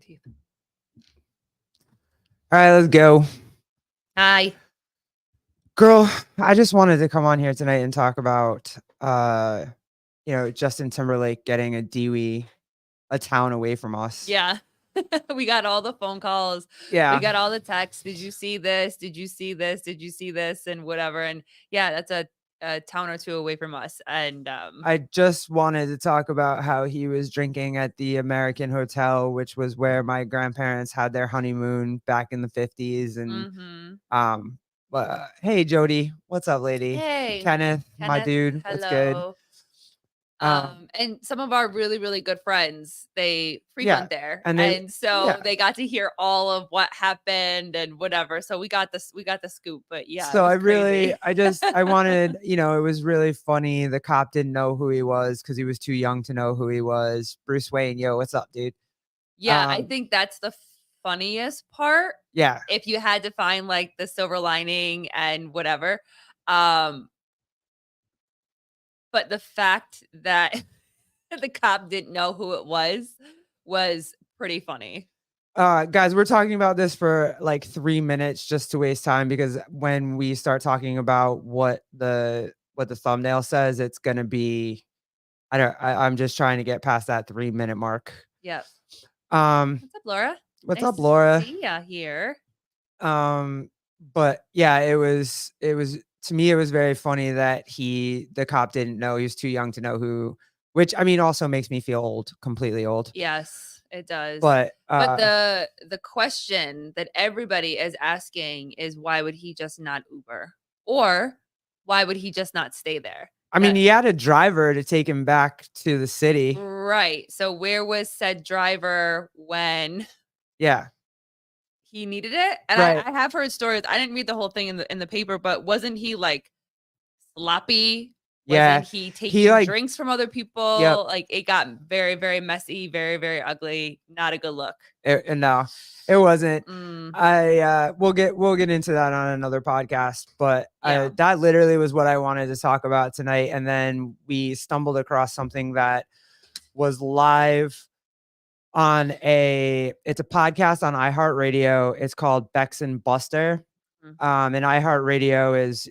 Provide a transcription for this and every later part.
Teeth. All right, let's go. Hi. Girl, I just wanted to come on here tonight and talk about Justin Timberlake getting a Dewey, a town away from us. Yeah. We got all the phone calls. We Yeah. got all the texts. Did you see this? Did you see this? Did you see this? And whatever. And yeah, that's a town or two away from us. And I just wanted to talk about how he was drinking at the American Hotel, which was where my grandparents had their honeymoon back in the 50s. And mhm. um hey Jody, what's up, lady? Hey, Kenneth, my Kenneth. dude, what's good? Hello. Um And some of our really, really good friends, they yeah, frequent there. and they And so yeah. they got to hear all of what happened and whatever. So we got the scoop, but yeah, it So was crazy. I wanted, it was really funny. The cop didn't know who he was because he was too young to know who he was. Bruce Wayne, yo, what's up, dude? Yeah, I Um, think that's the funniest part, yeah. if you had to find, like, the silver lining and whatever. Um, but the fact that the cop didn't know who it was pretty funny. Guys, we're talking about this for like 3 minutes just to waste time because when we start talking about what the thumbnail says, it's gonna be I'm just trying to get past that 3 minute mark. Yep. Um, What's up, Laura? what's Nice up, to Laura? see ya here. Um, but yeah, it was to me it was very funny that the cop didn't know. He was too young to know who, which I mean also makes me feel old, completely old. Yes, it does. But But the question that everybody is asking is, why would he just not Uber? Or why would he just not stay there? I mean, That he had a driver to take him back to the city. Right. So where was said driver when Yeah. he needed it? And Right. I have heard stories. I didn't read the whole thing in the paper, but wasn't he like sloppy? Yeah. Wasn't he He taking like drinks from other yep. people? Like, it got very, very messy, very, very ugly. Not a good look. No, it wasn't. Mm, We'll get into that on another podcast, but yeah. that literally was what I wanted to talk about tonight. And then we stumbled across something that was live on it's a podcast on iHeartRadio. It's called Bex and Buster. Mm, And iHeartRadio is,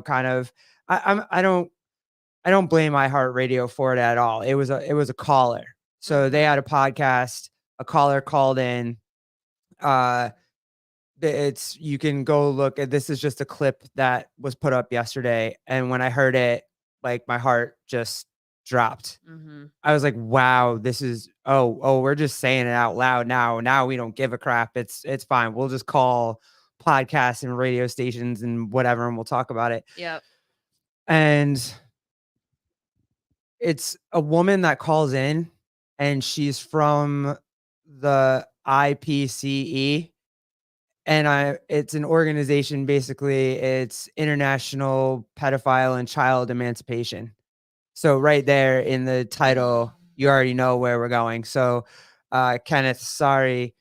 kind of I don't blame iHeartRadio for it at all. It was a caller. So they mhm. had a podcast, a caller called in. Uh it's you can go look at this is just a clip that was put up yesterday. And when I heard it, like my heart just dropped. Mhm. I was like, wow, this is we're just saying it out loud now. Now we don't give a crap. It's fine. We'll just call podcasts and radio stations and whatever and we'll talk about it. Yep. And it's a woman that calls in and she's from the IPCE, and it's an organization. Basically, it's International Pedophile and Child Emancipation. So right there in the title, you already know where we're going. So, Kenneth, sorry,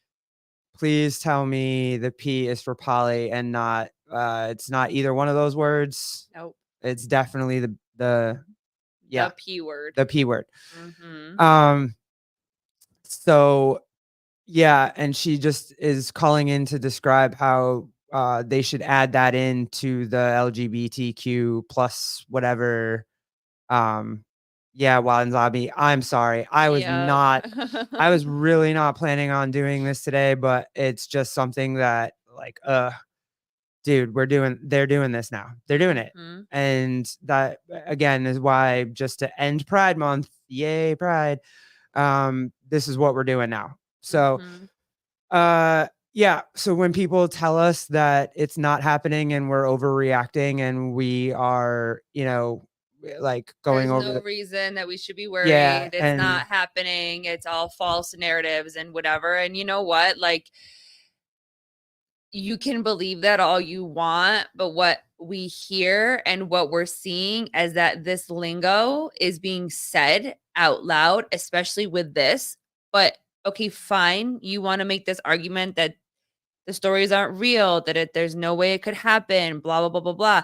please tell me the P is for poly and not it's not either one of those words. Nope. It's definitely the yeah, The P word. the P word. Mhm. Um so yeah, and she just is calling in to describe how they should add that into the LGBTQ plus whatever. Um, yeah, Wild and Zombie. I'm sorry. Yep. I was really not planning on doing this today, but it's just something that like, dude, they're doing this now. They're doing it. Mhm. And that again is why just to end Pride Month, yay, Pride. This is what we're doing now. So Mhm. yeah, so when people tell us that it's not happening and we're overreacting and we are, like going There's over no reason that we should be yeah, worried. It's and not happening. It's all false narratives and whatever. And you know what? Like, you can believe that all you want, but what we hear and what we're seeing is that this lingo is being said out loud, especially with this. But okay, fine. You want to make this argument that the stories aren't real, that there's no way it could happen, blah, blah, blah, blah, blah.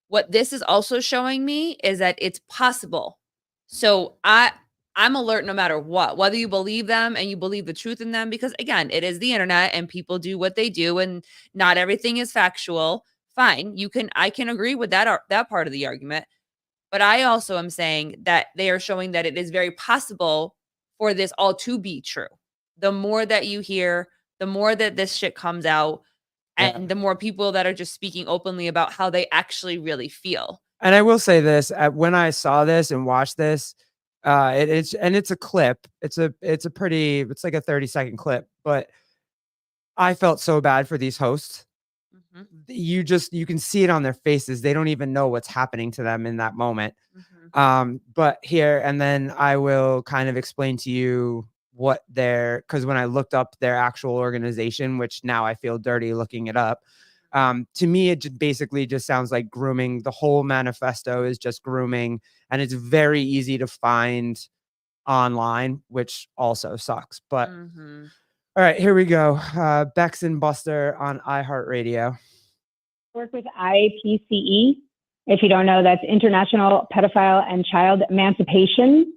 What this is also showing me is that it's possible. So I'm alert no matter what, whether you believe them and you believe the truth in them, because again, it is the internet and people do what they do and not everything is factual. Fine. I can agree with that part of the argument. But I also am saying that they are showing that it is very possible for this all to be true. The more that you hear, the more that this shit comes out, and the more people that are just speaking openly about how they actually really feel. And I will say this, when I saw this and watched this, it's a clip. It's like a 30-second clip, but I felt so bad for these hosts. Mhm, You can see it on their faces. They don't even know what's happening to them in that moment. mhm, But here, and then I will kind of explain to you because when I looked up their actual organization, which now I feel dirty looking it up, to me, it basically just sounds like grooming. The whole manifesto is just grooming, and it's very easy to find online, which also sucks. But mhm. all right, here we go. Bex and Buster on iHeartRadio. Work with IPCE. If you don't know, that's International Pedophile and Child Emancipation.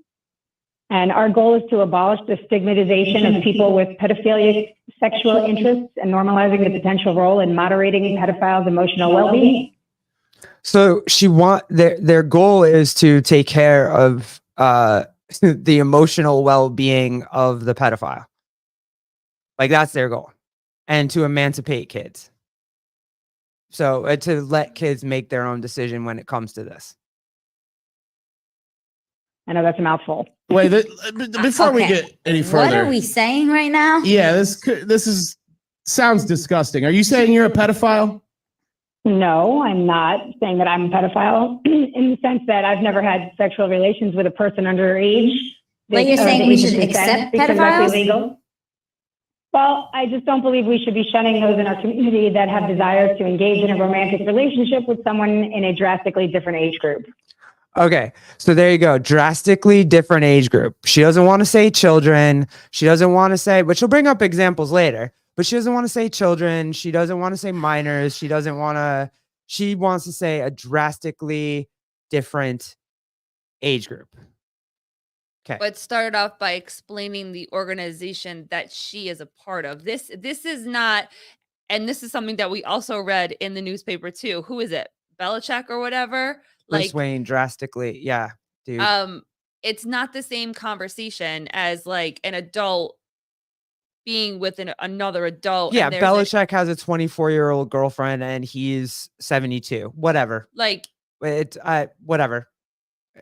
And our goal is to abolish the stigmatization of people with pedophilic sexual interests and normalizing the potential role in moderating pedophiles' emotional well-being. So their goal is to take care of the emotional well-being of the pedophile. Like that's their goal, and to emancipate kids. So to let kids make their own decision when it comes to this. I know that's a mouthful. Wait, before we Okay. get any further, What are we saying right now? Yeah, this sounds disgusting. Are you saying you're a pedophile? No, I'm not saying that I'm a pedophile in the sense that I've never had sexual relations with a person underage. But you're saying we should accept because that's pedophiles? illegal. Well, I just don't believe we should be shunning those in our community that have desires to engage in a romantic relationship with someone in a drastically different age group. Okay, so there you go. Drastically different age group. She doesn't want to say children. She doesn't want to say, but she'll bring up examples later. But she doesn't want to say children. She doesn't want to say minors. She wants to say a drastically different age group. Okay. But start off by explaining the organization that she is a part of. This is not, and this is something that we also read in the newspaper too. Who is it? Belichick or whatever? Bruce Wayne drastically. Yeah, dude. It's not the same conversation as like an adult being with another adult. Yeah, and Belichick has a 24-year-old girlfriend and he's 72. Whatever. like Whatever.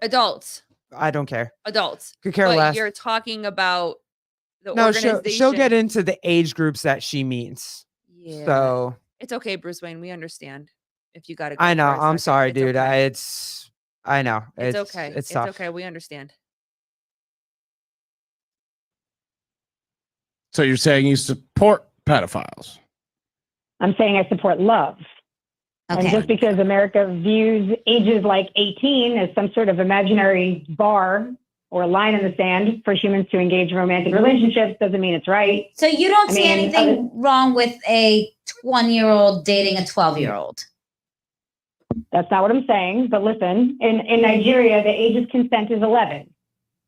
adults. I don't care. Adults. Could care but less. You're talking about the No, organization. she'll get into the age groups that she means. Yeah. So it's okay, Bruce Wayne. We understand. If you got to go. I know. for a I'm second. sorry, It's dude. okay. I know. It's okay. It's tough. okay. We understand. So you're saying you support pedophiles? I'm saying I support love. And Okay. just because America views ages like 18 as some sort of imaginary bar or line in the sand for humans to engage in romantic relationships doesn't mean it's right. So you don't see anything wrong with a 20-year-old dating a 12-year-old? That's not what I'm saying. But listen, in Nigeria, the age of consent is 11.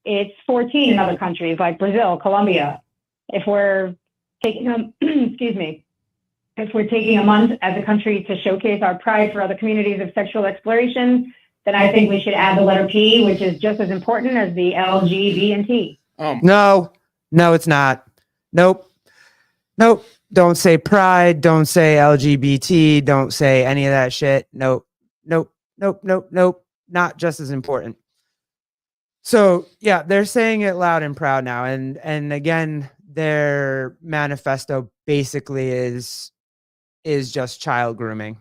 It's 14 in other countries like Brazil, Colombia. If we're taking if we're taking a month as a country to showcase our pride for other communities of sexual exploration, then I think we should add the letter P, which is just as important as the L, G, B, and T. No, it's not. Nope. Don't say pride. Don't say LGBT. Don't say any of that shit. Nope. Not just as important. So yeah, they're saying it loud and proud now. And again, their manifesto basically is just child grooming.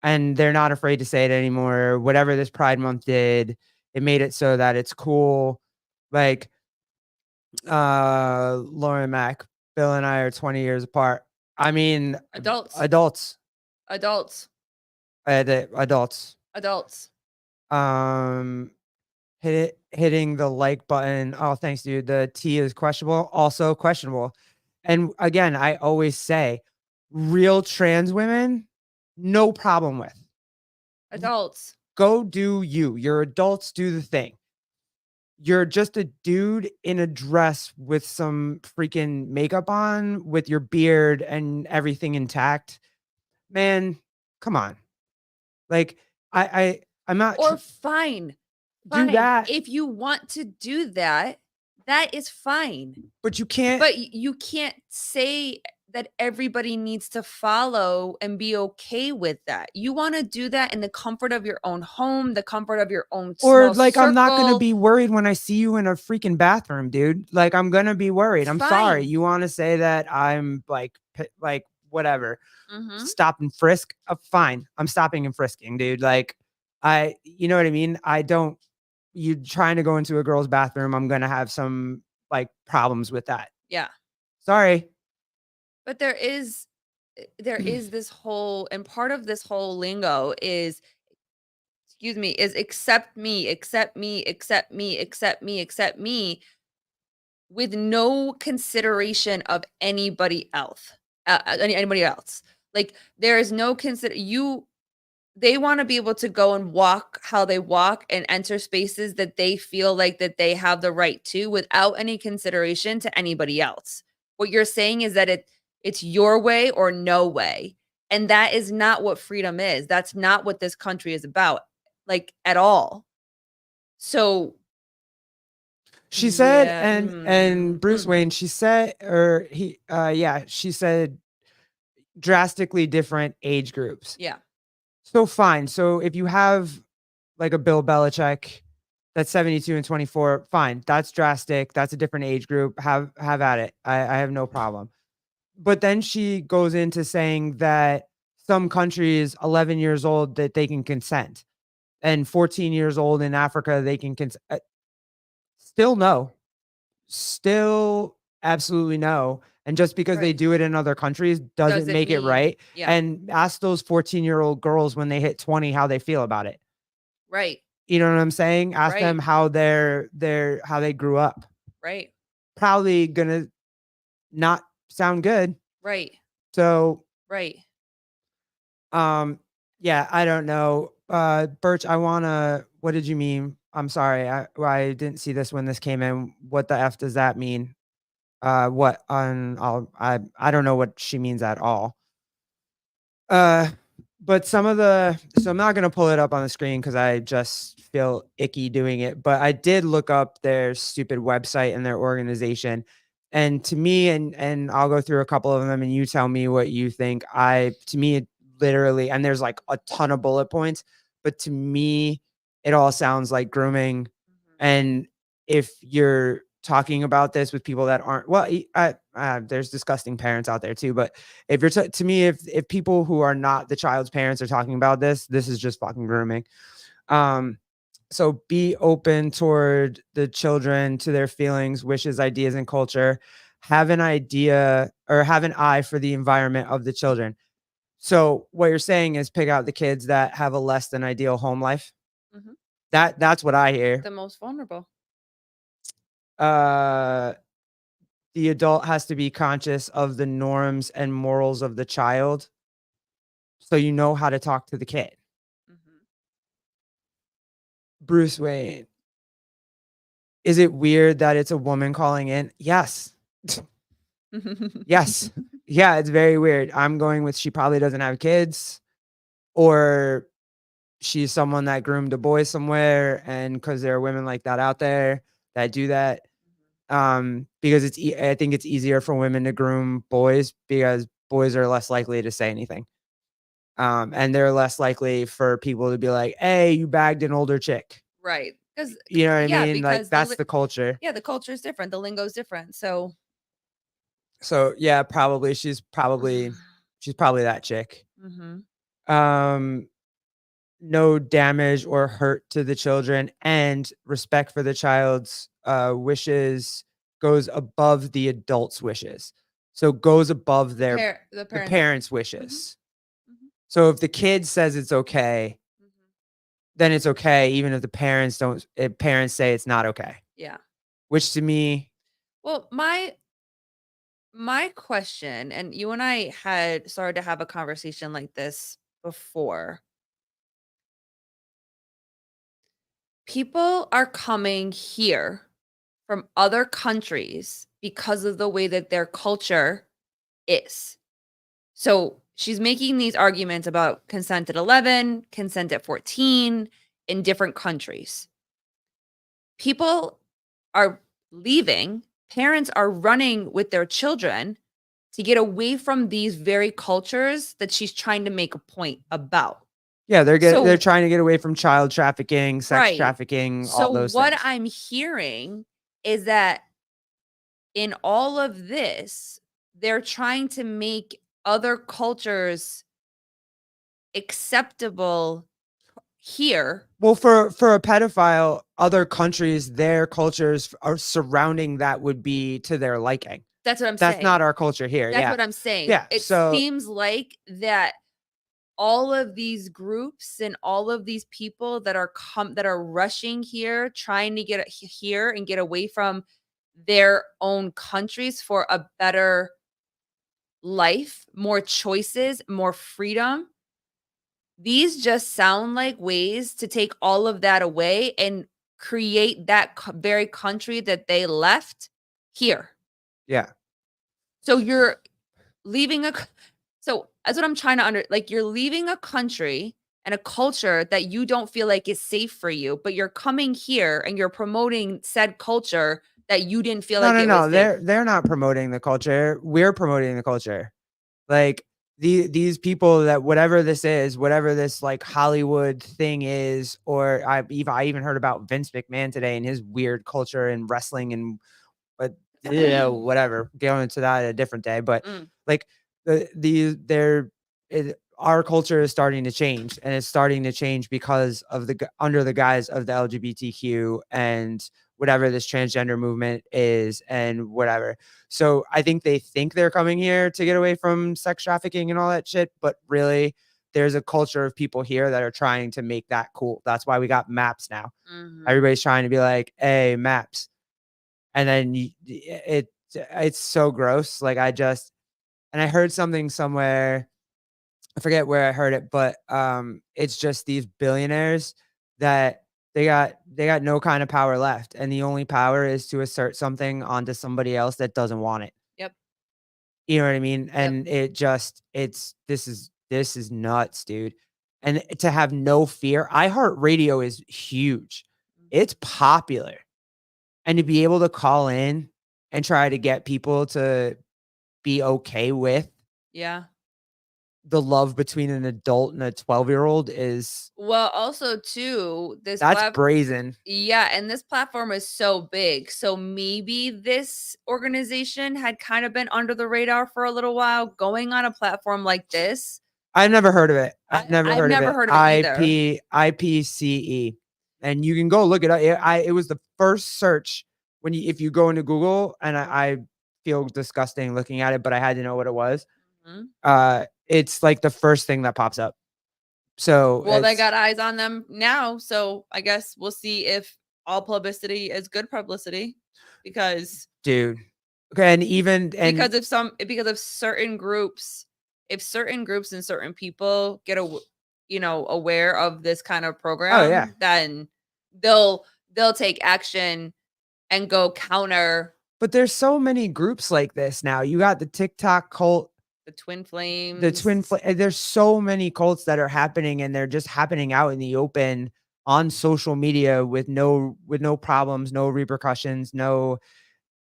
And they're not afraid to say it anymore. Whatever this Pride Month did, it made it so that it's cool. Like Lauren Mack, Bill and I are 20 years apart. I mean, Adults. Hitting the like button. Oh, thanks, dude. The T is questionable. Also questionable. And again, I always say, real trans women, no problem with. Adults. Go do you. Your adults do the thing. you're just a dude in a dress with some freaking makeup on with your beard and everything intact. Man, come on. Like I'm not Or fine. do Fine. that, If you want to do that, that is fine. but you can't. But you can't say that everybody needs to follow and be okay with that. You want to do that in the comfort of your own home, the comfort of your own Or small like I'm not gonna circle. be worried when I see you in a freaking bathroom, dude. Like I'm gonna be worried. I'm sorry. Fine. You want to say that I'm like whatever. Mhm. Stop and frisk. Fine. I'm stopping and frisking, dude. Like you know what I mean? I don't. You trying to go into a girl's bathroom? I'm gonna have some like problems with that. Yeah. Sorry. But there is this whole, and part of this whole lingo is, excuse me, is accept me, accept me, accept me, accept me, accept me, with no consideration of anybody else. Anybody else. Like there is no consider you they want to be able to go and walk how they walk and enter spaces that they feel like that they have the right to without any consideration to anybody else. What you're saying is that it's your way or no way. And that is not what freedom is. That's not what this country is about, like at all. So She said, yeah, and Bruce Wayne, she said, or he, yeah, she said drastically different age groups. yeah, So fine. So if you have like a Bill Belichick that's 72 and 24, fine. That's drastic. That's a different age group. Have at it. I have no problem. But then she goes into saying that some countries 11 years old that they can consent, and 14 years old in Africa they can consent. Still no. Still absolutely no. And just because they right. do it in other countries doesn't make it Mean, right. yeah, And ask those 14-year-old girls when they hit 20 how they feel about it. right, You know what I'm saying? Ask them right, how how they grew up. right, Probably gonna not sound good. right, So, right. yeah, I don't know. Birch, what did you mean? I'm sorry. I didn't see this when this came in. What the F does that mean? What on I don't know what she means at all. Uh, but so I'm not gonna pull it up on the screen because I just feel icky doing it. But I did look up their stupid website and their organization. And to me, and I'll go through a couple of them and you tell me what you think. To me, it literally, and there's like a ton of bullet points, but to me, it all sounds like grooming. And if you're talking about this with people that aren't, well, there's disgusting parents out there too, but if you're to me, if people who are not the child's parents are talking about this is just fucking grooming. So be open toward the children, to their feelings, wishes, ideas, and culture. Have an idea or have an eye for the environment of the children. So what you're saying is pick out the kids that have a less than ideal home life. Mhm. That's what I hear. The most vulnerable. Uh the adult has to be conscious of the norms and morals of the child so you know how to talk to the kid. Mhm. Bruce Wayne. Is it weird that it's a woman calling in? Yes. Yes. Yeah, it's very weird. I'm going with she probably doesn't have kids, or she's someone that groomed a boy somewhere, and because there are women like that out there that do that. Because I think it's easier for women to groom boys because boys are less likely to say anything. And they're less likely for people to be like, "Hey, you bagged an older chick." Right. Because You know what I yeah, mean? Like because that's the culture. yeah, the culture is different. The lingo is different. So So yeah, probably she's probably that chick. Mhm. Um, no damage or hurt to the children, and respect for the child's wishes goes above the adult's wishes. So goes above The the parents. parents' Mhm. wishes. Mhm. So if the kid says it's okay, Mhm. then it's okay, even if the parents don't. If parents say it's not okay, Yeah. which to me, Well, my question, and you and I had started to have a conversation like this before. People are coming here from other countries because of the way that their culture is. So she's making these arguments about consent at 11, consent at 14 in different countries. People are leaving, parents are running with their children to get away from these very cultures that she's trying to make a point about. Yeah, they're So- trying to get away from child trafficking, sex Right. trafficking, So all those what things. I'm hearing is that in all of this, they're trying to make other cultures acceptable here. Well, for a pedophile, other countries, their cultures are surrounding that would be to their liking. That's what I'm That's saying. not our culture here. That's yeah. what I'm saying. Yeah, It so- seems like that all of these groups and all of these people that are rushing here, trying to get here and get away from their own countries for a better life, more choices, more freedom. These just sound like ways to take all of that away and create that very country that they left here. Yeah. So you're leaving so that's what I'm trying to you're leaving a country and a culture that you don't feel like is safe for you, but you're coming here and you're promoting said culture that you didn't feel like it was safe. They're not promoting the culture. We're promoting the culture. Like these people that whatever this like Hollywood thing is, or I even heard about Vince McMahon today and his weird culture in wrestling and but whatever. Going into that a different day. But like our culture is starting to change, and it's starting to change because of under the guise of the LGBTQ and whatever this transgender movement is and whatever. So I think they think they're coming here to get away from sex trafficking and all that shit, but really there's a culture of people here that are trying to make that cool. That's why we got maps now. Everybody's trying to be like, hey, maps. And then it's so gross. Like I heard something somewhere, I forget where I heard it, but it's just these billionaires that they got no kind of power left, and the only power is to assert something onto somebody else that doesn't want it. Yep. You know what I mean? And this is nuts, dude. And to have no fear, iHeartRadio is huge. It's popular. And to be able to call in and try to get people to be okay with the love between an adult and a 12-year-old is well, also too, that's brazen. Yeah, and this platform is so big. So maybe this organization had kind of been under the radar for a little while, going on a platform like this. I've never heard of it. I've never heard of it either. IPCE. And you can go look it up. It was the first search if you go into Google, and I feel disgusting looking at it, but I had to know what it was. It's like the first thing that pops up. So well, they got eyes on them now. So I guess we'll see if all publicity is good publicity, because dude. Okay, because if certain groups, and certain people get aware of this kind of program, then they'll take action and go counter. But there's so many groups like this now. You got the TikTok cult, the Twin Flames, there's so many cults that are happening, and they're just happening out in the open on social media with no problems, no repercussions,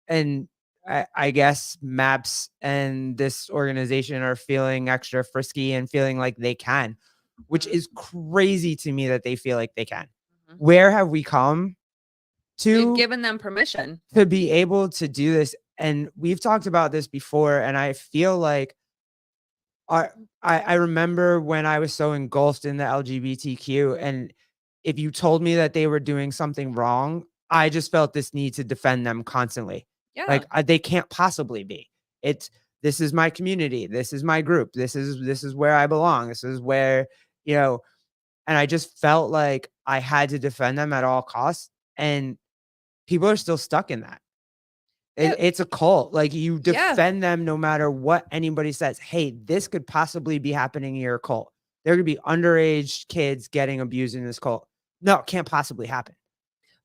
and I guess MAPS and this organization are feeling extra frisky and feeling like they can, which is crazy to me that they feel like they can. Where have we come to? We've given them permission to be able to do this. And we've talked about this before, and I feel like I remember when I was so engulfed in the LGBTQ, and if you told me that they were doing something wrong, I just felt this need to defend them constantly. Yeah. Like they can't possibly be. This is my community. This is my group. This is where I belong. This is where, and I just felt like I had to defend them at all costs. And people are still stuck in that. It's a cult. Like you defend them no matter what anybody says. Hey, this could possibly be happening in your cult. There could be underage kids getting abused in this cult. No, it can't possibly happen.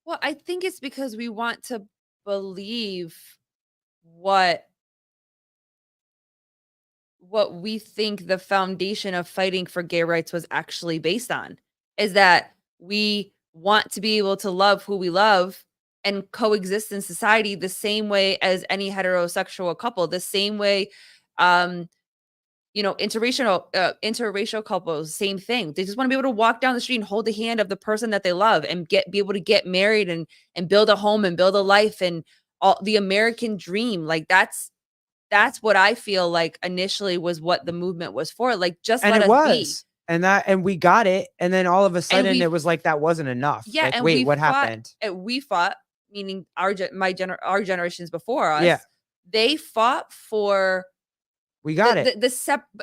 Well, I think it's because we want to believe what we think the foundation of fighting for gay rights was actually based on, is that we want to be able to love who we love and coexist in society the same way as any heterosexual couple, the same way, um interracial couples, same thing. They just want to be able to walk down the street and hold the hand of the person that they love and be able to get married and build a home and build a life and all the American dream. Like that's what I feel like initially was what the movement was for. Like, just And let it us be. was. And we got it. And then all of a sudden we it was like that wasn't enough. Yeah, Like, and wait, we what fought, happened? we fought, meaning our generations before us. Yeah. They fought for We got it.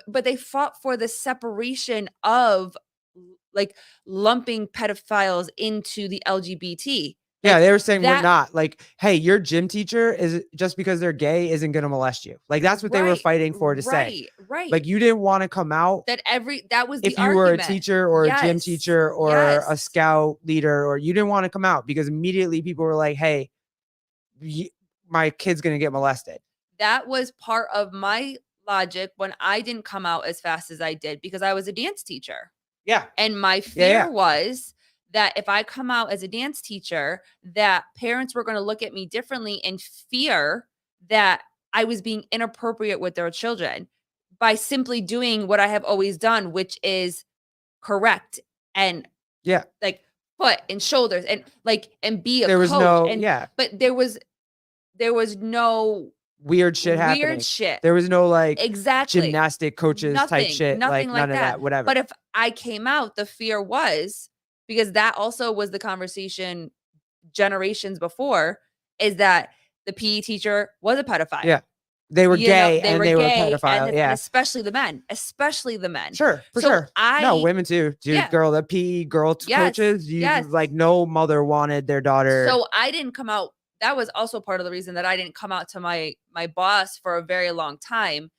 but they fought for the separation of like lumping pedophiles into the LGBT. Yeah, Like, they were saying we're that- not. Like, hey, your gym teacher is just because they're gay isn't going to molest you. Like, that's what they were Right, fighting for to say. Right. Like, you didn't want to come out That was the if you were a argument. teacher or a gym Yes, teacher or a yes. scout leader, or you didn't want to come out because immediately people were like, hey, my kid's going to get molested. That was part of my logic when I didn't come out as fast as I did because I was a dance teacher. Yeah. And my fear was that if I come out as a dance teacher, that parents were going to look at me differently and fear that I was being inappropriate with their children by simply doing what I have always done, which is correct and like foot and shoulders and be a There was coach. But there was no weird shit happening. Weird shit. There was no exactly gymnastic coaches type shit. Nothing like none of that. Whatever. But if I came out, the fear was, because that also was the conversation generations before, is that the PE teacher was a pedophile. Yeah. They were gay and they were pedophile. And especially the men. Sure, for sure. No, women too. Dude, Yeah. girl, the PE girl coaches, like no mother wanted their daughter. So I didn't come out. That was also part of the reason that I didn't come out to my boss for a very long time,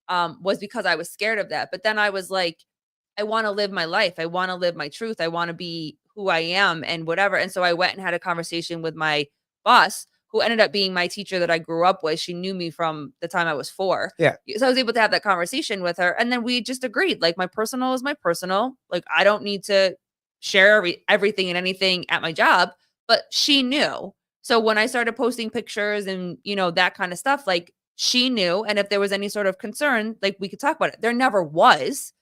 was because I was scared of that. But then I was like, I want to live my life. I want to live my truth. I want to be who I am and whatever. And so I went and had a conversation with my boss, who ended up being my teacher that I grew up with. She knew me from the time I was 4. Yeah. So I was able to have that conversation with her. And then we just agreed, like, my personal is my personal. Like, I don't need to share everything and anything at my job. But she knew. So when I started posting pictures and, that kind of stuff, like, she knew. And if there was any sort of concern, like, we could talk about it. There never was.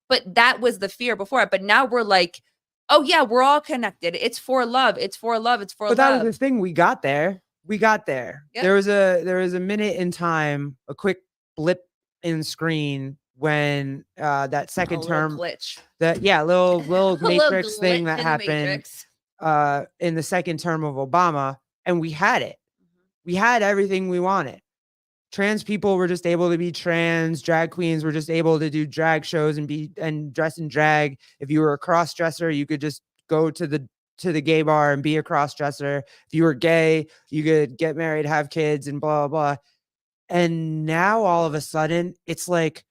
But that was the fear before it. But now we're like, oh, yeah, we're all connected. It's for love. It's for love. It's for love. But that was the thing. We got there. Yep. There was a minute in time, a quick blip in screen when that second term glitch. Little matrix thing that happened in the second term of Obama, and we had it. We had everything we wanted. Trans people were just able to be trans. Drag queens were just able to do drag shows and dress in drag. If you were a cross dresser, you could just go to the gay bar and be a cross dresser. If you were gay, you could get married, have kids, and blah, blah, blah. And now all of a sudden it's like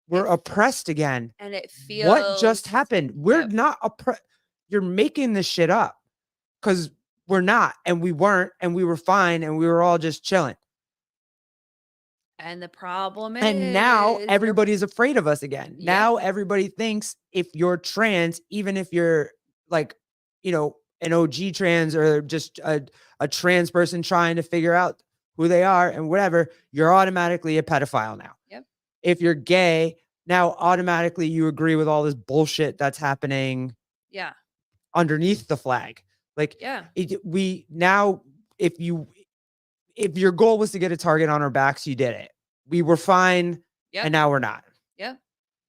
we're oppressed again. And it feels, what just happened? We're not oppressed. You're making this shit up because we're not, and we weren't, and we were fine, and we were all just chilling. And the problem is, and now everybody's afraid of us again. Yep. Now everybody thinks if you're trans, even if you're like, an OG trans or just a trans person trying to figure out who they are and whatever, you're automatically a pedophile now. Yep. If you're gay, now automatically you agree with all this bullshit that's happening. Yeah. Underneath the flag. Like, yeah. If your goal was to get a target on our backs, you did it. We were fine. Yep. And now we're not. Yep.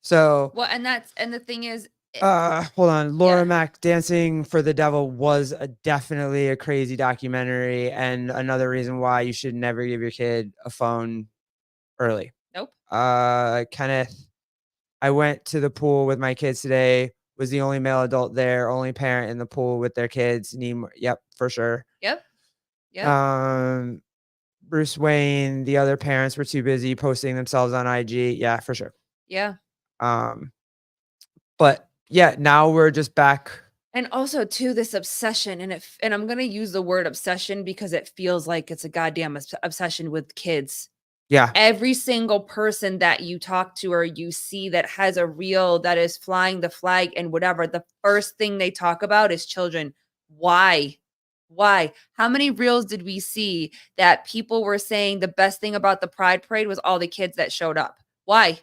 So, well, and the thing is, hold on. Laura Mack Dancing for the Devil was definitely a crazy documentary, and another reason why you should never give your kid a phone early. Nope. Kenneth, I went to the pool with my kids today, was the only male adult there, only parent in the pool with their kids. Yep, for sure. Yep. Bruce Wayne, the other parents were too busy posting themselves on IG. Yeah, for sure. Yeah. But yeah, now we're just back And also too, this obsession, and I'm gonna use the word obsession because it feels like it's a goddamn obsession with kids. Yeah. Every single person that you talk to or you see that has a reel that is flying the flag and whatever, the first thing they talk about is children. Why? Why? How many reels did we see that people were saying the best thing about the Pride Parade was all the kids that showed up? Why?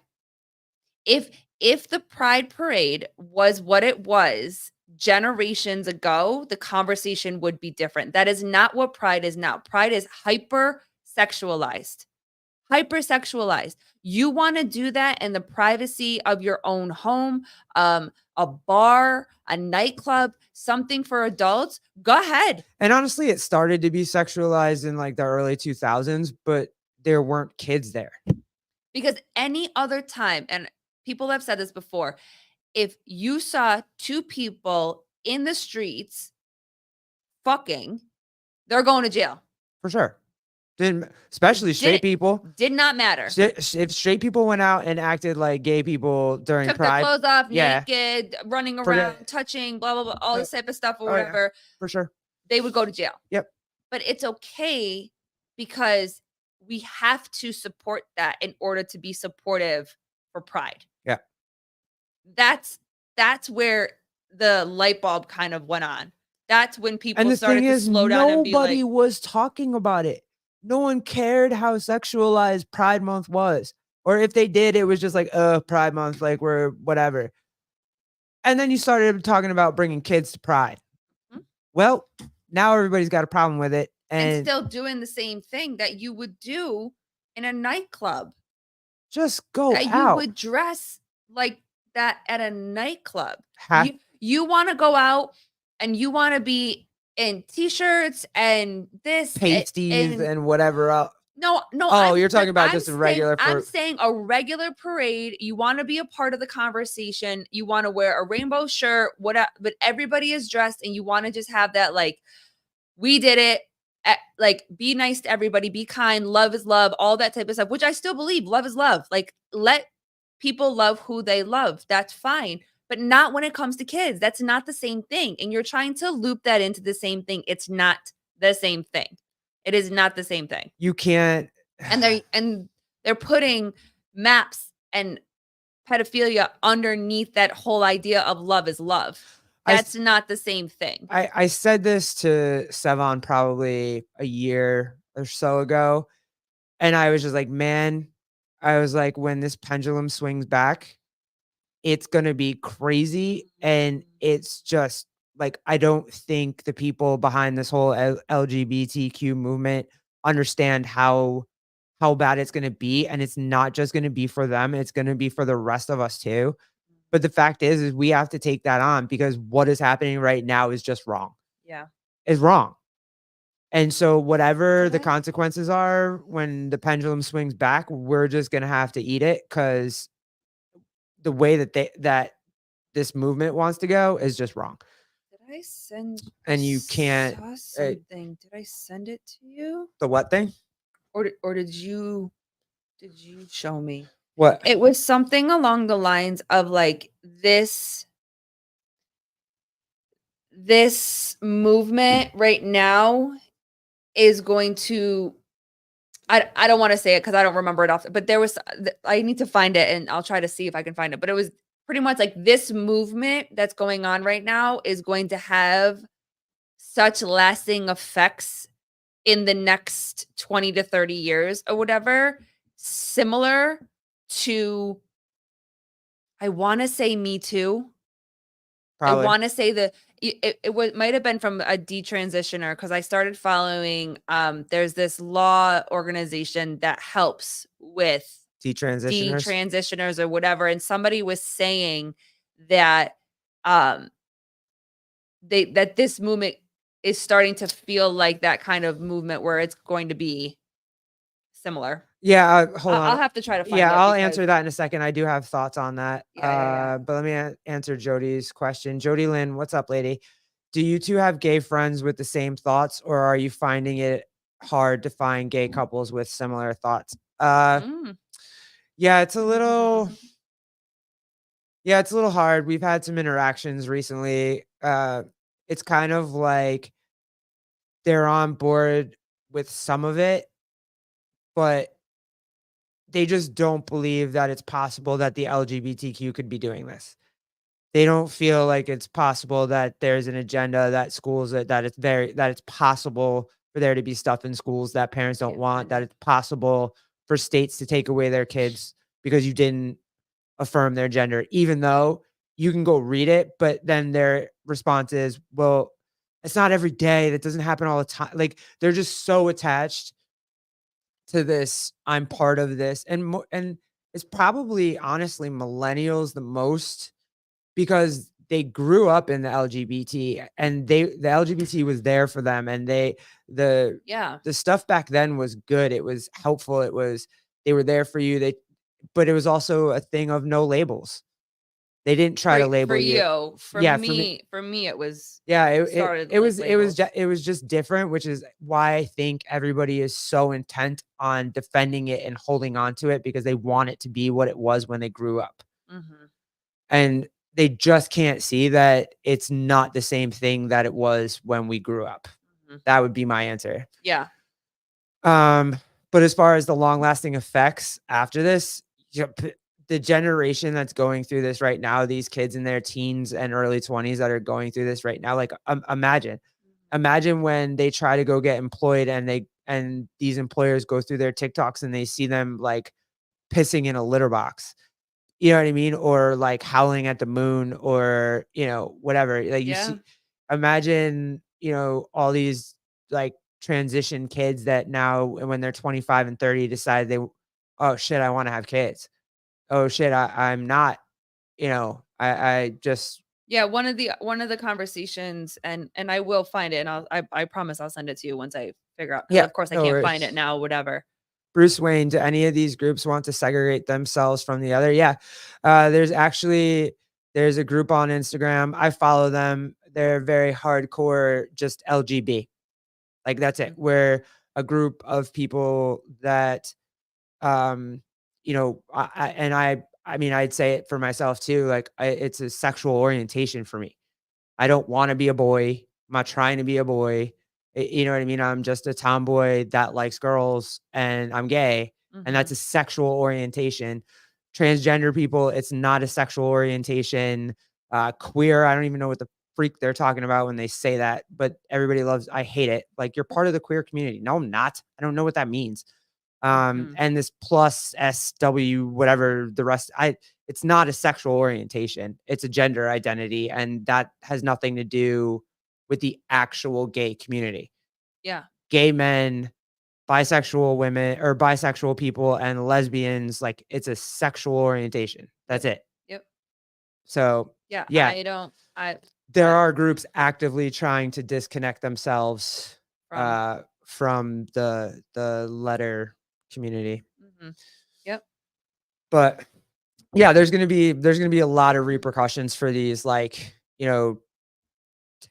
If the Pride Parade was what it was generations ago, the conversation would be different. That is not what Pride is now. Pride is hyper sexualized. Hypersexualized. You want to do that in the privacy of your own home, a bar, a nightclub, something for adults, go ahead. And honestly, it started to be sexualized in like the early 2000s, but there weren't kids there. Because any other time, and people have said this before, if you saw two people in the streets fucking, they're going to jail. For sure. Especially straight people. Did not matter. If straight people went out and acted like gay people during Took Pride, their clothes off, yeah, naked, running around, touching, blah, blah, blah, all this type of stuff or whatever, for sure, they would go to jail. Yep. But it's okay because we have to support that in order to be supportive for Pride. Yeah. That's where the light bulb kind of went on. That's when people And the started thing to is, slow down and be nobody like, was talking about it. No one cared how sexualized Pride Month was. Or if they did, it was just like, Pride Month, like we're whatever. And then you started talking about bringing kids to Pride. Mhm. Well, now everybody's got a problem with it. and still doing the same thing that you would do in a nightclub. Just go That out. you would dress like that at a nightclub. Ha- You want to go out and you want to be in t-shirts and this pasties and whatever else. No. Oh, you're talking about just a regular. I'm saying a regular parade. You want to be a part of the conversation. You want to wear a rainbow shirt, whatever. But everybody is dressed, and you want to just have that like, we did it. Like, be nice to everybody. Be kind. Love is love. All that type of stuff. Which I still believe. Love is love. Like, let people love who they love. That's fine. But not when it comes to kids. That's not the same thing. And you're trying to loop that into the same thing. It's not the same thing. It is not the same thing. You can't. And they're putting maps and pedophilia underneath that whole idea of love is love. That's not the same thing. I said this to Sevon probably a year or so ago. And I was just like, man, I was like, when this pendulum swings back, it's going to be crazy. And it's just like, I don't think the people behind this whole LGBTQ movement understand how bad it's going to be. And it's not just going to be for them. It's going to be for the rest of us too. But the fact is we have to take that on because what is happening right now is just wrong. Yeah. Is wrong. And so whatever the consequences are when the pendulum swings back, we're just going to have to eat it because the way that this movement wants to go is just wrong. Did I send? And you can't. Something. Did I send it to you? The what thing? Or did you show me? What? It was something along the lines of like this movement right now is going to, I don't want to say it because I don't remember it off, but there was, I need to find it and I'll try to see if I can find it. But it was pretty much like this movement that's going on right now is going to have such lasting effects in the next 20 to 30 years or whatever, similar to, I want to say Me Too. Probably. I want to say it might have been from a detransitioner because I started following, there's this law organization that helps with detransitioners or whatever. And somebody was saying that, that this movement is starting to feel like that kind of movement where it's going to be similar. Yeah, hold on. I'll have to try to find it. Yeah, I'll answer that in a second. I do have thoughts on that. Yeah. But let me answer Jody's question. Jody Lynn, what's up, lady? Do you two have gay friends with the same thoughts, or are you finding it hard to find gay couples with similar thoughts? Yeah, it's a little Yeah, it's a little hard. We've had some interactions recently. It's kind of like they're on board with some of it, but they just don't believe that it's possible that the LGBTQ could be doing this. They don't feel like it's possible that there's an agenda that schools that it's possible for there to be stuff in schools that parents don't want, that it's possible for states to take away their kids because you didn't affirm their gender, even though you can go read it, but then their response is, well, it's not every day. That doesn't happen all the time. Like they're just so attached to this. I'm part of this. And it's probably honestly millennials the most because they grew up in the LGBT and the LGBT was there for them and the Yeah. the stuff back then was good. It was helpful. They were there for you. But it was also a thing of no labels. They didn't try to For label you. you. For Yeah, me, it was Yeah, started it like was labels. it was just different, which is why I think everybody is so intent on defending it and holding on to it because they want it to be what it was when they grew up. Mhm. And they just can't see that it's not the same thing that it was when we grew up. Mhm. That would be my answer. Yeah. But as far as the long-lasting effects after this, the generation that's going through this right now, these kids in their teens and early 20s that are going through this right now, like imagine when they try to go get employed and these employers go through their TikToks and they see them like pissing in a litter box. You know what I mean? Or like howling at the moon or, whatever. Like Yeah. imagine, all these like transition kids that now when they're 25 and 30 decide oh shit, I want to have kids. Oh shit, I'm not, I just Yeah, one of the conversations, and I will find it, and I promise I'll send it to you once I figure out, because yeah, of course I no can't find worries. it now, whatever. Bruce Wayne, do any of these groups want to segregate themselves from the other? Yeah. There's a group on Instagram. I follow them. They're very hardcore, just LGB. Like that's it. We're a group of people that, I mean, I'd say it for myself too. Like it's a sexual orientation for me. I don't want to be a boy. I'm not trying to be a boy. You know what I mean? I'm just a tomboy that likes girls and I'm gay. And Mhm. that's a sexual orientation. Transgender people, it's not a sexual orientation. Queer, I don't even know what the freak they're talking about when they say that, but everybody I hate it. Like you're part of the queer community. No, I'm not. I don't know what that means. Mhm. And this plus SW, whatever the rest, it's not a sexual orientation. It's a gender identity. And that has nothing to do with the actual gay community. Yeah. Gay men, bisexual women or bisexual people and lesbians, like it's a sexual orientation. That's it. Yep. So Yeah, yeah, there but are groups actively trying to disconnect themselves from from the letter community. Mhm. Yep. But yeah, there's gonna be a lot of repercussions for these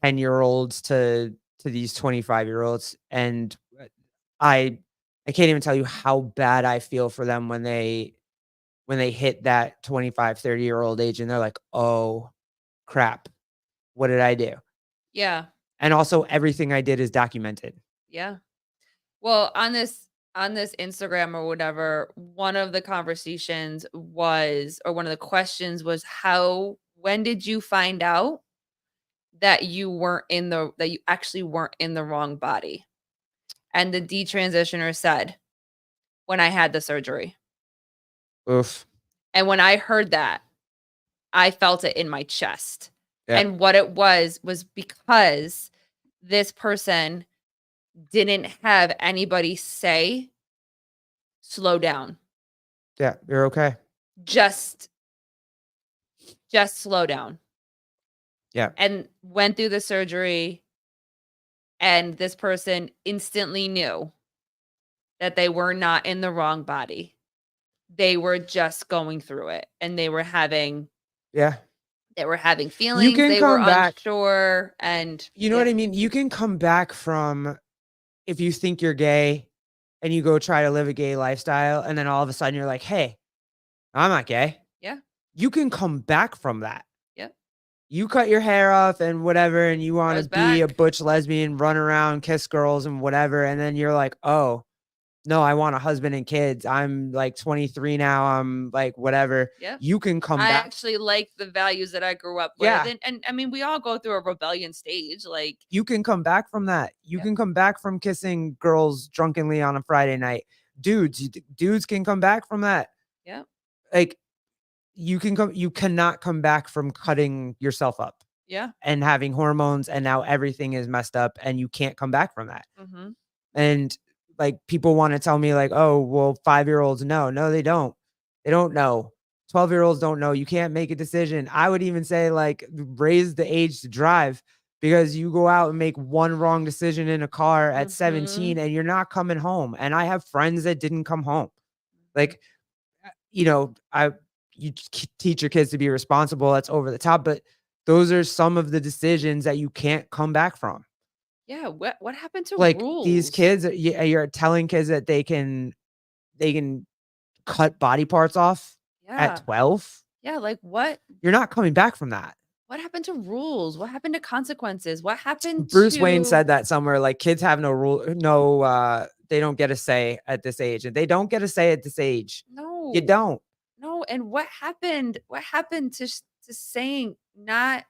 10-year-olds to these 25-year-olds. And I I can't even tell you how bad I feel for them when they hit that 25, 30-year-old age and they're like, "Oh crap, what did I do?" Yeah. And also everything I did is documented. Yeah. Well, on this Instagram or whatever, one of the conversations was, or one of the questions was, when did you find out that that you actually weren't in the wrong body? And the detransitioner said, when I had the surgery. Oof. And when I heard that, I felt it in my chest. Yeah. And what it was because this person didn't have anybody say, slow down. Yeah, you're okay. Just slow down. Yeah. And went through the surgery, and this person instantly knew that they were not in the wrong body. They were just going through it, and they were having Yeah. feelings, can they were come back. unsure, and You know what I mean? You can come back from if you think you're gay and you go try to live a gay lifestyle and then all of a sudden you're like, "Hey, I'm not gay." Yeah. you can come back from that. Yep. You cut your hair off and whatever, and you want Grows to be a back. butch lesbian, run around, kiss girls and whatever. And then you're like, oh, no, I want a husband and kids. I'm like 23 now. I'm like, whatever. Yep. You can come I back. actually like the values that I grew up with. Yeah. And I mean, we all go through a rebellion stage. Like, You can come back from that. You Yep. can come back from kissing girls drunkenly on a Friday night. Dudes can come back from that. yeah. Like, you cannot come back from cutting yourself up Yeah. and having hormones, and now everything is messed up and you can't come back from that. Mm-hmm. And like, people want to tell me like, oh, well, 5-year-olds know. No, they don't. They don't know. 12-year-olds don't know. You can't make a decision. I would even say like raise the age to drive, because you go out and make one wrong decision in a car at 17 and you're not coming home. And I have friends that didn't come home. Like, you know, you teach your kids to be responsible. That's over the top, but those are some of the decisions that you can't come back from. Yeah. What happened to Like rules? these kids, you're telling kids that they can cut body parts off Yeah. at 12. Yeah. Like what? You're not coming back from that. What happened to rules? What happened to consequences? What happened Bruce to Wayne said that somewhere, like kids have no rule, they don't get a say at this age, and they don't get a say at this age. No. You don't. No. And what happened? What happened to saying not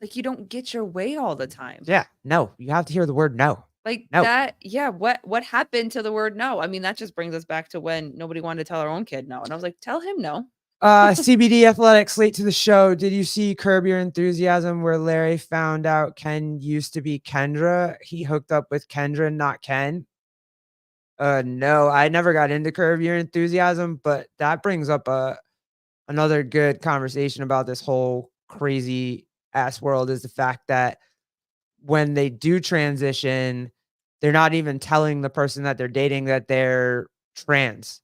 like you don't get your way all the time? Yeah, no, you have to hear the word no. Like No. that, yeah. What happened to the word no? I mean, that just brings us back to when nobody wanted to tell our own kid no. And I was like, tell him no. CBD Athletics late to the show. Did you see Curb Your Enthusiasm, where Larry found out Ken used to be Kendra? He hooked up with Kendra, not Ken. No, I never got into Curb Your Enthusiasm, but that brings up another good conversation about this whole crazy ass world, is the fact that when they do transition, they're not even telling the person that they're dating that they're trans.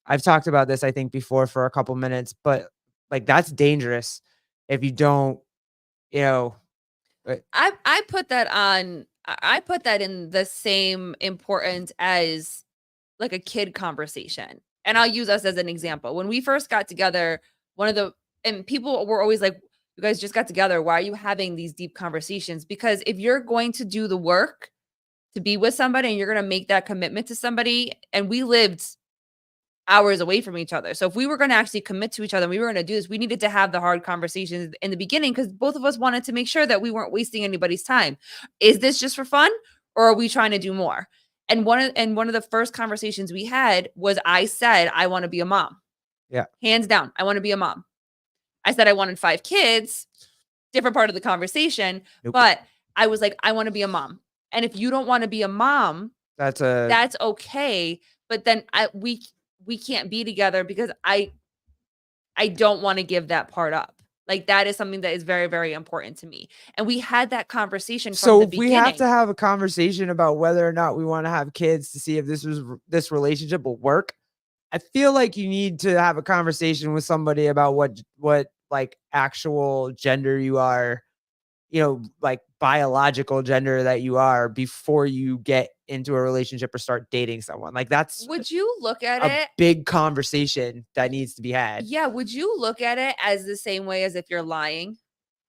I've talked about this, I think, before for a couple minutes, but like that's dangerous if you don't, you know. I put that on. I put that in the same importance as like a kid conversation. And I'll use us as an example. When we first got together, and people were always like, you guys just got together. Why are you having these deep conversations? Because if you're going to do the work to be with somebody and you're going to make that commitment to somebody, and we lived hours away from each other. So if we were going to actually commit to each other and we were going to do this, we needed to have the hard conversations in the beginning, because both of us wanted to make sure that we weren't wasting anybody's time. Is this just for fun, or are we trying to do more? And one of the first conversations we had was, I said, I want to be a mom. Yeah. Hands down. I want to be a mom. I said I wanted 5 kids, different part of the conversation, Nope. but I was like, I want to be a mom. And if you don't want to be a mom, that's okay. But then we can't be together, because I don't want to give that part up. Like that is something that is very, very important to me. And we had that conversation from the beginning. We have to have a conversation about whether or not we want to have kids to see if this relationship will work. I feel like you need to have a conversation with somebody about what like actual gender you are, like biological gender that you are, before you get into a relationship or start dating someone. Like that's Would you look at a it? big conversation that needs to be had. Yeah. Would you look at it as the same way as if you're lying?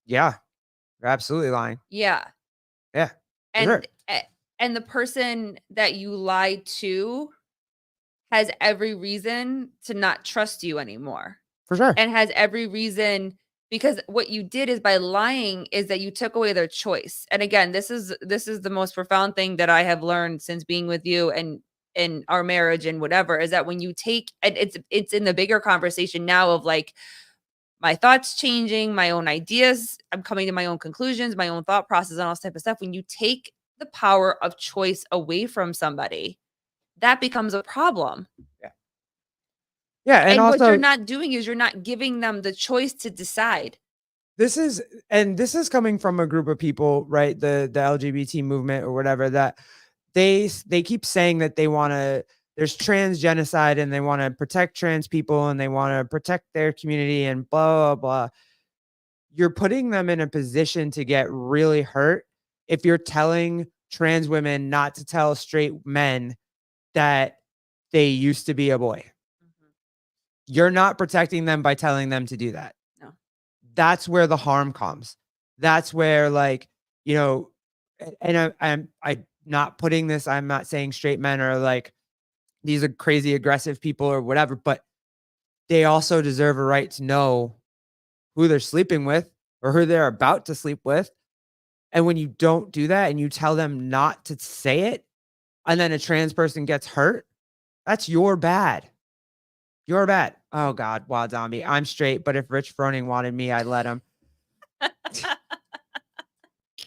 Yeah, you're absolutely lying. Yeah. Yeah. And sure. and the person that you lied to has every reason to not trust you anymore. For sure. And has every reason, because what you did is, by lying, is that you took away their choice. And again, this is the most profound thing that I have learned since being with you and in our marriage and whatever, is that when you take, and it's in the bigger conversation now of like my thoughts changing, my own ideas, I'm coming to my own conclusions, my own thought process, and all this type of stuff. When you take the power of choice away from somebody, that becomes a problem. Yeah. And also, what you're not doing is you're not giving them the choice to decide. This is coming from a group of people, right? The LGBT movement or whatever, that they keep saying that there's trans genocide and they want to protect trans people and they want to protect their community and blah, blah, blah. You're putting them in a position to get really hurt if you're telling trans women not to tell straight men that they used to be a boy. You're not protecting them by telling them to do that. No. That's where the harm comes. That's where, like, you know, and I'm not putting this, I'm not saying straight men are like, these are crazy aggressive people or whatever, but they also deserve a right to know who they're sleeping with or who they're about to sleep with. And when you don't do that and you tell them not to say it, and then a trans person gets hurt, that's your bad. You're bad. Oh God, wild zombie. I'm straight, but if Rich Froning wanted me, I'd let him.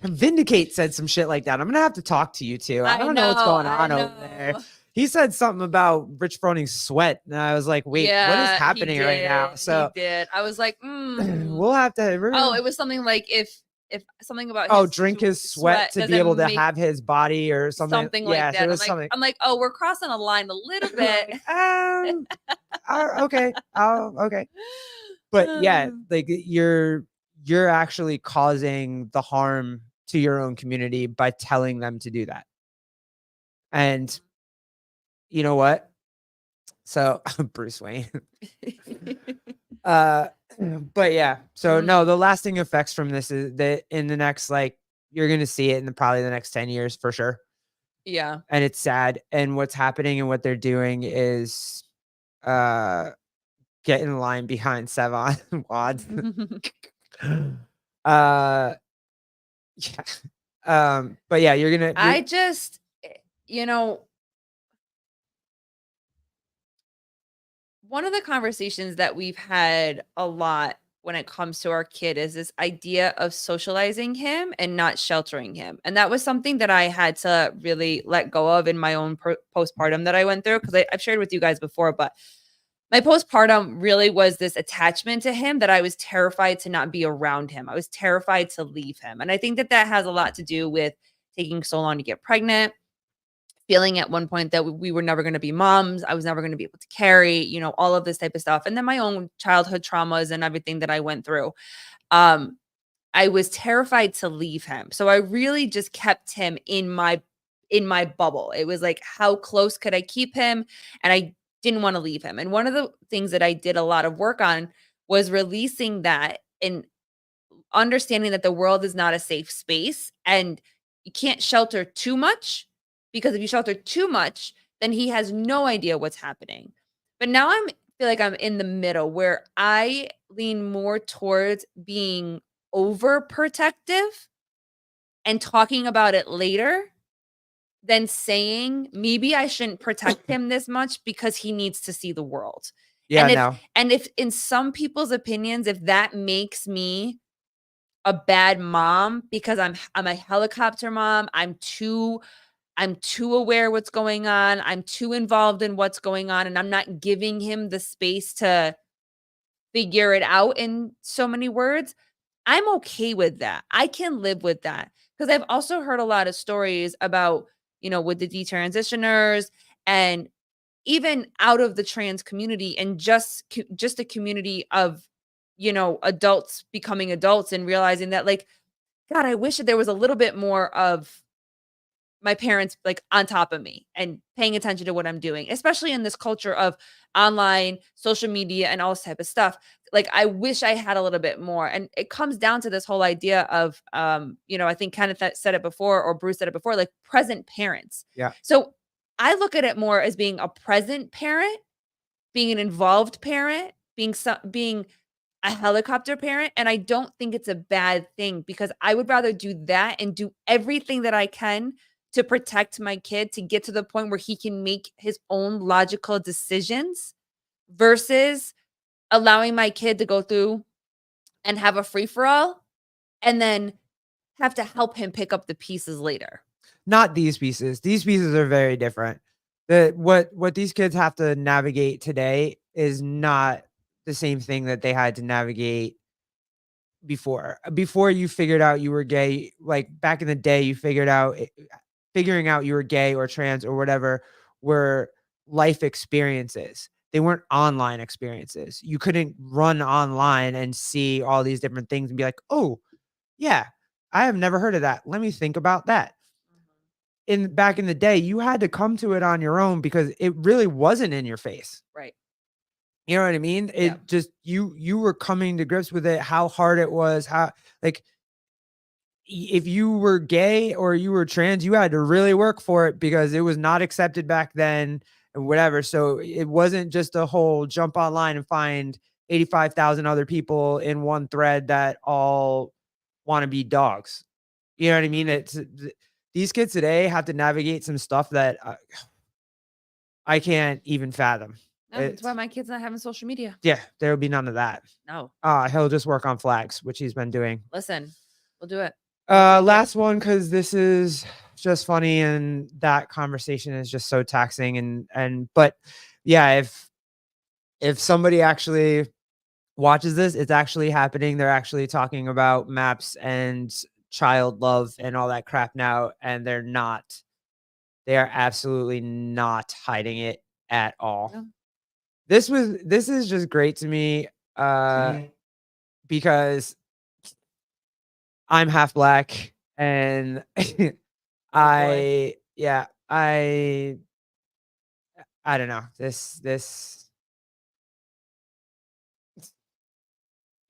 Vindicate said some shit like that. I'm gonna have to talk to you two. I don't know what's going on over there. He said something about Rich Froning's sweat, and I was like, "Wait, what is happening right now?" So he did. I was like, we'll have to. Oh, it was something like if something about drink his sweat to be able to have his body or something. Something like that. It was something. I'm like, oh, we're crossing a line a little bit. Okay. Okay. But yeah, like you're actually causing the harm to your own community by telling them to do that. And you know what? So Bruce Wayne. But yeah, so no, the lasting effects from this is that in the next, like, you're gonna see it in probably the next 10 years for sure. Yeah. And it's sad. And what's happening and what they're doing is get in line behind Sevon Wads. Yeah. But yeah, I just, you know, one of the conversations that we've had a lot when it comes to our kid is this idea of socializing him and not sheltering him. And that was something that I had to really let go of in my own postpartum that I went through, because I've shared with you guys before, but my postpartum really was this attachment to him that I was terrified to not be around him. I was terrified to leave him. And I think that that has a lot to do with taking so long to get pregnant, feeling at one point that we were never going to be moms. I was never going to be able to carry, you know, all of this type of stuff. And then my own childhood traumas and everything that I went through. I was terrified to leave him. So I really just kept him in my bubble. It was like, how close could I keep him? And I didn't want to leave him. And one of the things that I did a lot of work on was releasing that and understanding that the world is not a safe space and you can't shelter too much, because if you shelter too much, then he has no idea what's happening. But now feel like I'm in the middle where I lean more towards being overprotective and talking about it later than saying maybe I shouldn't protect him this much because he needs to see the world. Yeah, and if in some people's opinions, if that makes me a bad mom because I'm a helicopter mom, I'm too aware what's going on, I'm too involved in what's going on, and I'm not giving him the space to figure it out, in so many words, I'm okay with that. I can live with that, because I've also heard a lot of stories about, you know, with the detransitioners and even out of the trans community, and just a community of, you know, adults becoming adults and realizing that, like, God, I wish that there was a little bit more of my parents, like, on top of me and paying attention to what I'm doing, especially in this culture of online, social media, and all this type of stuff. Like, I wish I had a little bit more. And it comes down to this whole idea of, you know, I think Kenneth said it before, or Bruce said it before, like, present parents. Yeah. So I look at it more as being a present parent, being an involved parent, being a helicopter parent. And I don't think it's a bad thing, because I would rather do that and do everything that I can to protect my kid to get to the point where he can make his own logical decisions, versus allowing my kid to go through and have a free for all and then have to help him pick up the pieces later. Not these pieces. These pieces are very different. What these kids have to navigate today is not the same thing that they had to navigate before. Before you figured out you were gay, like back in the day, you figuring out you were gay or trans or whatever were life experiences. They weren't online experiences. You couldn't run online and see all these different things and be like, oh, yeah, I have never heard of that. Let me think about that. Back in the day, you had to come to it on your own because it really wasn't in your face. Right. You know what I mean? It Yeah. just you were coming to grips with it, how hard it was, how like if you were gay or you were trans, you had to really work for it because it was not accepted back then and whatever. So it wasn't just a whole jump online and find 85,000 other people in one thread that all want to be dogs. You know what I mean? These kids today have to navigate some stuff that I can't even fathom. No, that's why my kid's not having social media. Yeah, there will be none of that. No. He'll just work on flags, which he's been doing. Listen, we'll do it. Last one, because this is just funny and that conversation is just so taxing but yeah, if somebody actually watches this, it's actually happening. They're actually talking about maps and child love and all that crap now, and they are absolutely not hiding it at all. No. This is just great to me because I'm half black and I don't know. This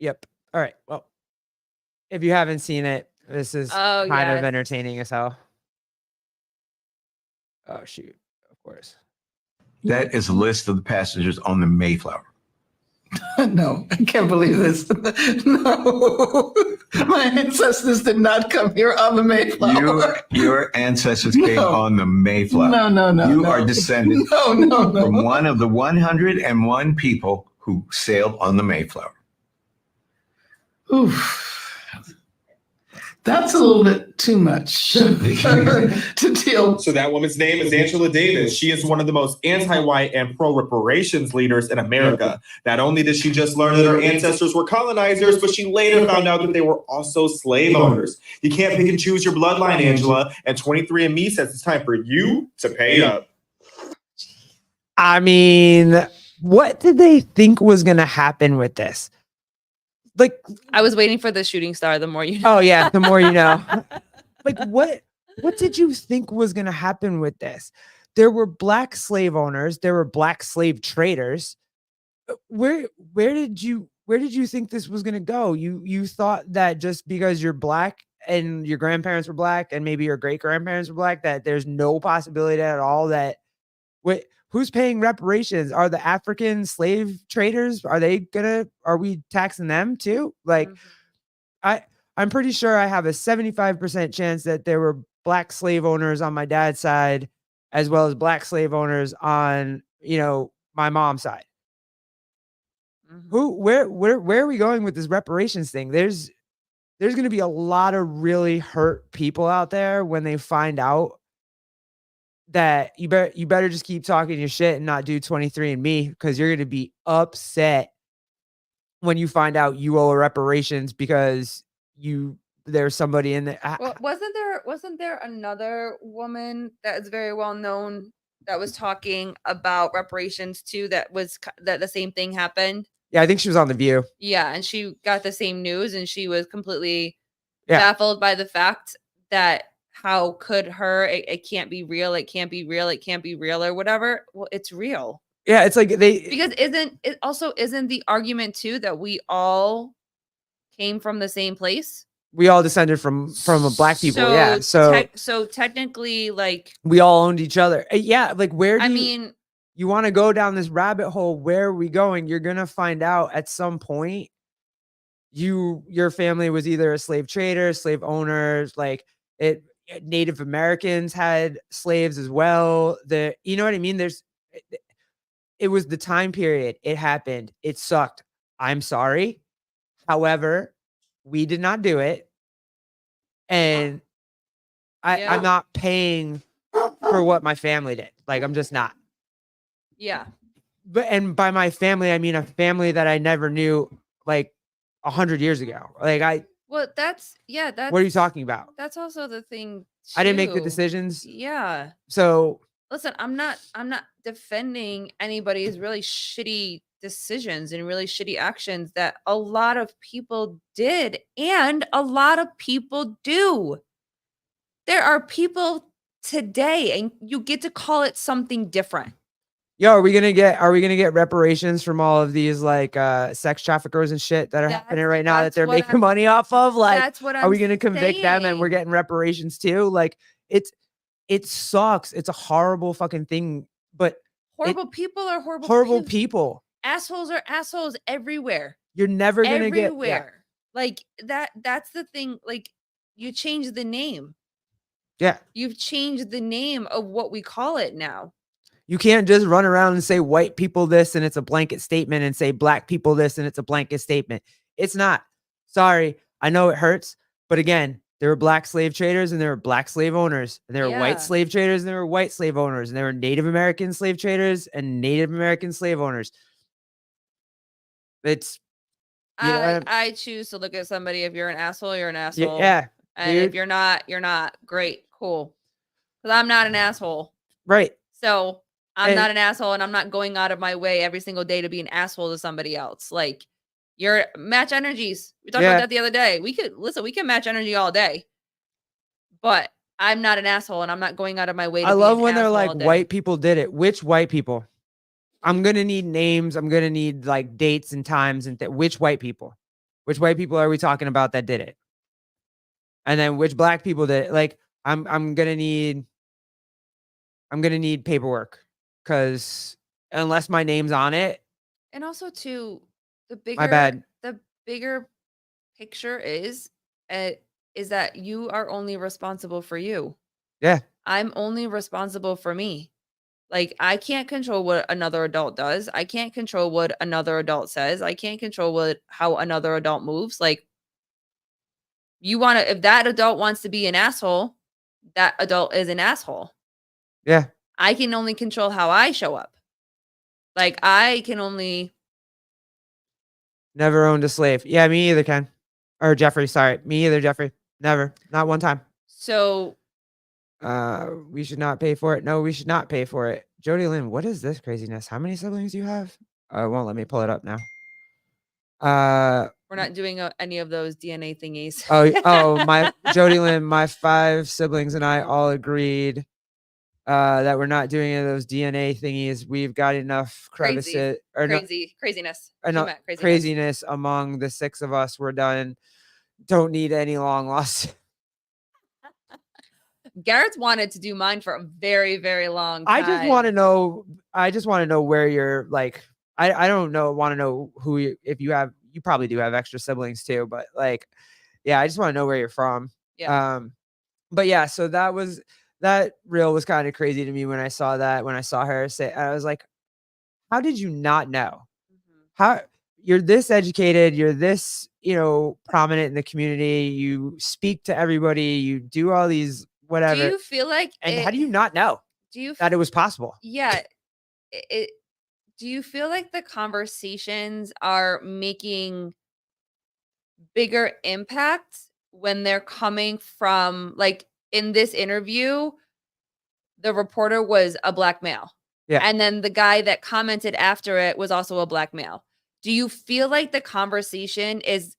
Yep. All right. Well, if you haven't seen it, this is kind of entertaining as hell. Oh shoot. Of course. That is a list of the passengers on the Mayflower. No, I can't believe this. No, my ancestors did not come here on the Mayflower. Your ancestors came on the Mayflower. No. You are descended No. from one of the 101 people who sailed on the Mayflower. Oof. That's a little bit too much to deal. So that woman's name is Angela Davis. She is one of the most anti-white and pro-reparations leaders in America. Not only did she just learn that her ancestors were colonizers, but she later found out that they were also slave owners. You can't pick and choose your bloodline, Angela, and 23andMe says it's time for you to pay up. I mean, what did they think was going to happen with this? Like, I was waiting for the shooting star. The more you know. Oh yeah, the more you know. Like what did you think was going to happen with this? There were black slave owners, there were black slave traders. Where did you think this was going to go? You thought that just because you're black and your grandparents were black and maybe your great grandparents were black that there's no possibility at all that who's paying reparations? Are the African slave traders? Are we taxing them too? Like, I'm pretty sure I have a 75% chance that there were black slave owners on my dad's side, as well as black slave owners on, my mom's side. Where are we going with this reparations thing? There's going to be a lot of really hurt people out there when they find out that you better just keep talking your shit and not do 23andMe, because you're going to be upset when you find out you owe reparations because there's somebody in there. Well, wasn't there another woman that is very well known that was talking about reparations too? That the same thing happened. Yeah, I think she was on The View. Yeah, and she got the same news, and she was completely baffled by the fact that how could it can't be real, it can't be real, it can't be real, or whatever. Well, it's real. Yeah, it's like because isn't the argument too that we all came from the same place? We all descended from a black people. So technically, like, we all owned each other. Yeah, like you want to go down this rabbit hole? Where are we going? You're gonna find out at some point. Your family was either a slave trader, slave owners, like Native Americans had slaves as well. You know what I mean? It was the time period. It happened. It sucked. I'm sorry. However, we did not do it. And I'm not paying for what my family did. Like, I'm just not. Yeah. And by my family, I mean a family that I never knew like 100 years ago. Like what are you talking about? That's also the thing too. I didn't make the decisions. Yeah. So listen, I'm not defending anybody's really shitty decisions and really shitty actions that a lot of people did and a lot of people do. There are people today, and you get to call it something different. Yo, are we gonna get reparations from all of these like sex traffickers and shit that are happening right now that that's they're what making I'm- money off of? Like, That's what are I'm we gonna convict them and we're saying. getting reparations too? Like, it sucks. It's a horrible fucking thing, but Horrible people are horrible. horrible people. Assholes are assholes everywhere. You're never gonna get Everywhere. Like that's the thing. Like you change the name. yeah. You've changed the name of what we call it now. You can't just run around and say white people this and it's a blanket statement and say black people this and it's a blanket statement. It's not. Sorry. I know it hurts. But again, there were black slave traders and there were black slave owners. And there were white Yeah. slave traders and there were white slave owners. And there were Native American slave traders and Native American slave owners. It's I choose to look at somebody. If you're an asshole, you're an asshole. yeah. And if dude. you're not, you're not. Great. Cool. Because I'm not an asshole. Right. So I'm And- not an asshole, and I'm not going out of my way every single day to be an asshole to somebody else. Like you're match energies. We talked about that the other day. We can match energy all day. But I'm not an asshole, and I'm not going out of my way to I be love an when they're asshole like all day. white people did it. Which white people? I'm gonna need names. I'm gonna need like dates and times and which white people? Which white people are we talking about that did it? And then which black people did it? Like I'm gonna need paperwork because unless my name's on it, And also too, the my bad. the bigger picture is that you are only responsible for you. Yeah. I'm only responsible for me. Like I can't control what another adult does. I can't control what another adult says. I can't control how another adult moves. Like if that adult wants to be an asshole, that adult is an asshole. Yeah. I can only control how I show up. Like I can only Never owned a slave. Yeah, me either, Ken. Or Jeffrey, sorry. Me either, Jeffrey. Never. Not one time. so We should not pay for it. No, we should not pay for it. Jody Lynn, what is this craziness? How many siblings do you have? It won't let me pull it up now. we're not doing any of those DNA thingies. My Jody Lynn, my 5 siblings and I all agreed that we're not doing any of those DNA thingies. We've got enough crevices or Craziness. enough craziness among the 6 of us. We're done. Don't need any long lost. Garrett's wanted to do mine for a very, very long time. I just want to know where you're like, I don't know, want to know if you probably do have extra siblings too, but like, yeah, I just want to know where you're from. Yeah. But yeah, so that reel was kind of crazy to me when I saw her say, I was like, how did you not know? How you're this educated, you're this, prominent in the community, you speak to everybody, you do all these whatever. Do you feel like and how do you not know that it was possible? Yeah. Do you feel like the conversations are making bigger impact when they're coming from, like, in this interview, the reporter was a black male. Yeah. And then the guy that commented after it was also a black male. Do you feel like the conversation is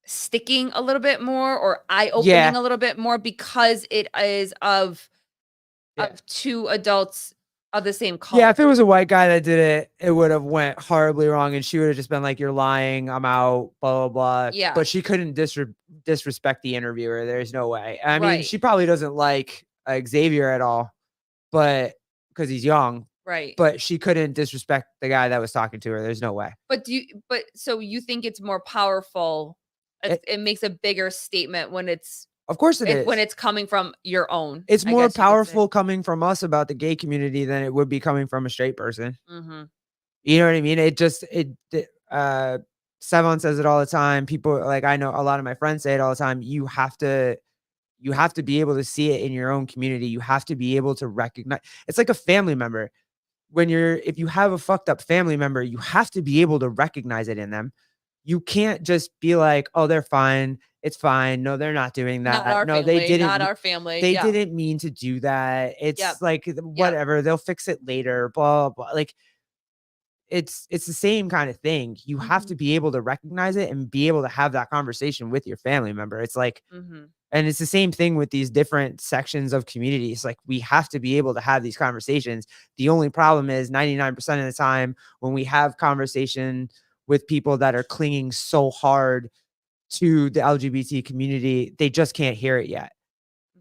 sticking a little bit more or eye-opening a little bit more because it is of 2 adults of the same color? Yeah, if it was a white guy that did it, it would have went horribly wrong, and she would have just been like, "You're lying. I'm out." Blah blah blah. Yeah. But she couldn't disrespect the interviewer. There's no way. I mean, Right. she probably doesn't like Xavier at all, but because he's young. Right. But she couldn't disrespect the guy that was talking to her. There's no way. So you think it's more powerful? It makes a bigger statement when it's Of course it is. when it's coming from your own. It's I more guess you could say. powerful coming from us about the gay community than it would be coming from a straight person. Mhm. You know what I mean? Sevon says it all the time. People, like, I know a lot of my friends say it all the time. You have to be able to see it in your own community. You have to be able to recognize. It's like a family member. If you have a fucked up family member, you have to be able to recognize it in them. You can't just be like, "Oh, they're fine. It's fine. No, they're not doing that. Not our No, family, they didn't. Not our family. They Yeah. didn't mean to do that. It's Yep. like whatever. They'll fix it later." Blah blah. Like it's the same kind of thing. You have to be able to recognize it and be able to have that conversation with your family member. It's like, Mhm. And it's the same thing with these different sections of communities. Like, we have to be able to have these conversations. The only problem is 99% of the time when we have conversation with people that are clinging so hard to the LGBT community, they just can't hear it yet.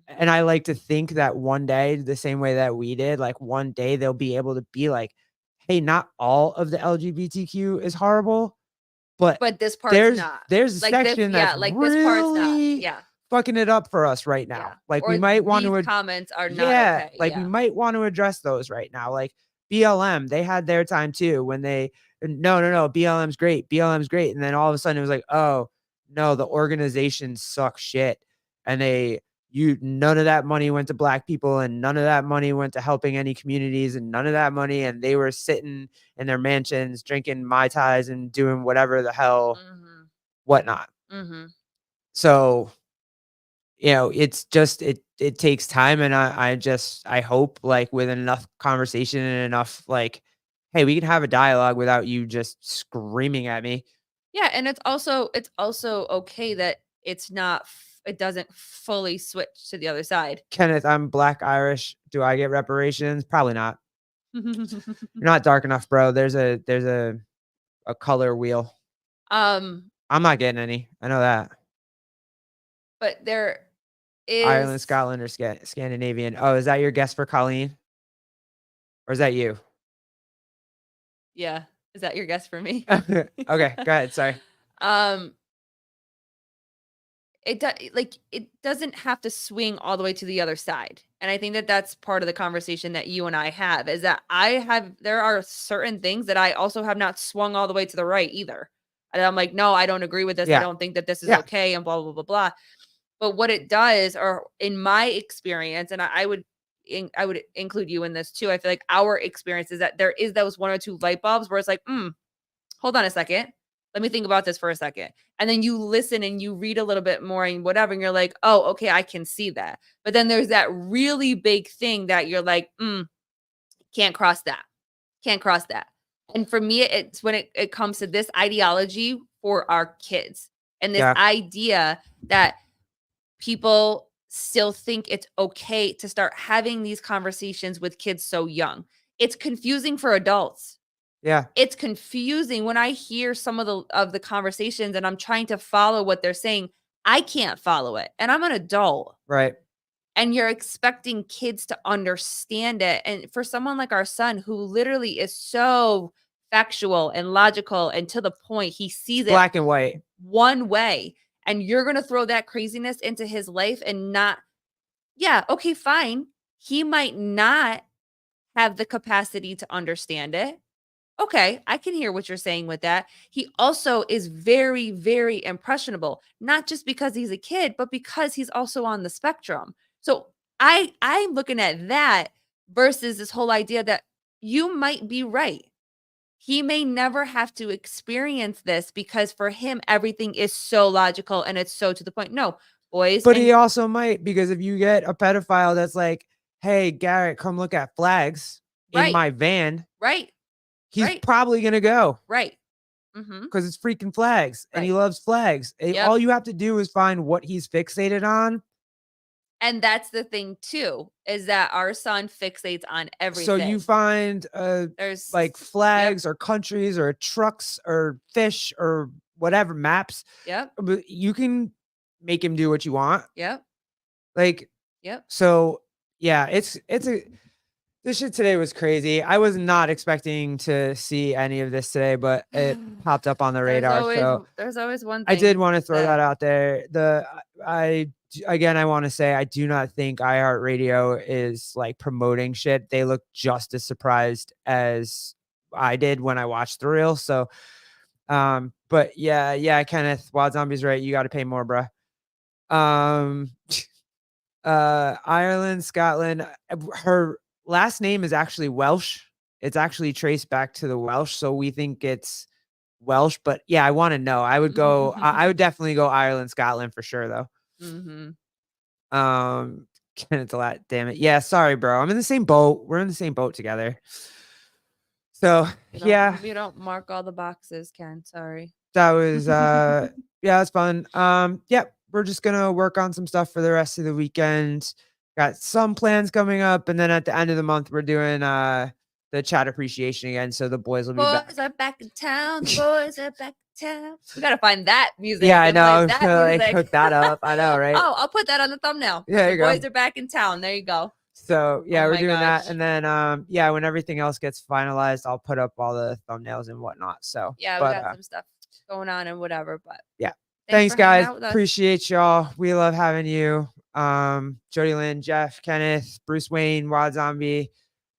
And I like to think that one day, the same way that we did, like one day they'll be able to be like, hey, not all of the LGBTQ is horrible, but this part's there's not. there's a Like this, section yeah, that's like this part's not. really Yeah, fucking it up for us right now. yeah. Like, Or we might want these to comments are not yeah, okay. like we Yeah. might want to address those right now. Like BLM, they had their time too when they no, BLM's great. BLM's great. And then all of a sudden it was like, oh no, the organization sucks shit. And none of that money went to black people, and none of that money went to helping any communities, and none of that money. And they were sitting in their mansions drinking Mai Tais and doing whatever the hell, whatnot. So, it's just, it takes time. And I hope, like, with enough conversation and enough, like, hey, we can have a dialogue without you just screaming at me. Yeah, and it's also okay that it's not it doesn't fully switch to the other side. Kenneth, I'm Black Irish. Do I get reparations? Probably not. You're not dark enough, bro. There's a color wheel. I'm not getting any. I know that. But there is Ireland, Scotland, or Scandinavian. Oh, is that your guess for Colleen? Or is that you? Yeah. Is that your guess for me? Okay, go ahead. Sorry. It doesn't have to swing all the way to the other side. And I think that that's part of the conversation that you and I have, is that there are certain things that I also have not swung all the way to the right either. And I'm like, no, I don't agree with this. Yeah. I don't think that this is Yeah. okay, and blah, blah, blah, blah. But what it does, or in my experience, and I would include you in this too. I feel like our experience is that there is those one or two light bulbs where it's like, hold on a second. Let me think about this for a second. And then you listen and you read a little bit more and whatever. And you're like, oh, okay, I can see that. But then there's that really big thing that you're like, can't cross that. Can't cross that. And for me, it's when it comes to this ideology for our kids, and this idea that people still think it's okay to start having these conversations with kids so young. It's confusing for adults. Yeah. It's confusing when I hear some of the conversations and I'm trying to follow what they're saying. I can't follow it. And I'm an adult. Right. And you're expecting kids to understand it. And for someone like our son, who literally is so factual and logical and to the point, he sees Black and white. One way. And you're going to throw that craziness into his life and not, yeah, okay, fine. He might not have the capacity to understand it. Okay, I can hear what you're saying with that. He also is very, very impressionable, not just because he's a kid, but because he's also on the spectrum. So I'm looking at that versus this whole idea that you might be right. He may never have to experience this because for him, everything is so logical and it's so to the point. No, boys. But he also might, because if you get a pedophile that's like, hey, Garrett, come look at flags in my van. Right. He's probably going to go. Right. Because it's freaking flags and he loves flags. All you have to do is find what he's fixated on. And that's the thing too, is that our son fixates on everything. So you find there's like flags or countries or trucks or fish or whatever, maps. Yep. You can make him do what you want. Yep. Like, yep. So yeah, this shit today was crazy. I was not expecting to see any of this today, but it popped up on the radar. There's always one thing. I did want to throw that out there. I want to say I do not think iHeartRadio is like promoting shit. They look just as surprised as I did when I watched the reel. So, but yeah, Kenneth, Wild Zombie's right. You got to pay more, bro. Ireland, Scotland. Her last name is actually Welsh. It's actually traced back to the Welsh, so we think it's Welsh. But yeah, I want to know. I would go. I would definitely go Ireland, Scotland for sure, though. Kenneth, a lot. Damn it. Yeah, sorry, bro. I'm in the same boat. We're in the same boat together. So yeah, you don't mark all the boxes, Ken. Sorry. That was yeah, it's fun. Yep. we're just gonna work on some stuff for the rest of the weekend. Got some plans coming up, and then at the end of the month, we're doing the chat appreciation again. So the boys will be back. Boys are back in town. The boys are back in town. We gotta find that music. Yeah, I and play know. that Like music. hook that up. I know, right? Oh, I'll put that on the thumbnail. Yeah, there The you go. boys are back in town. There you go. So yeah, Oh we're my doing gosh. that, and then yeah, when everything else gets finalized, I'll put up all the thumbnails and whatnot. So Yeah, but, we got some stuff going on and whatever. But yeah. thanks Thanks for hanging guys. out with us. Appreciate y'all. We love having you. Jody Lynn, Jeff, Kenneth, Bruce Wayne, Wild Zombie.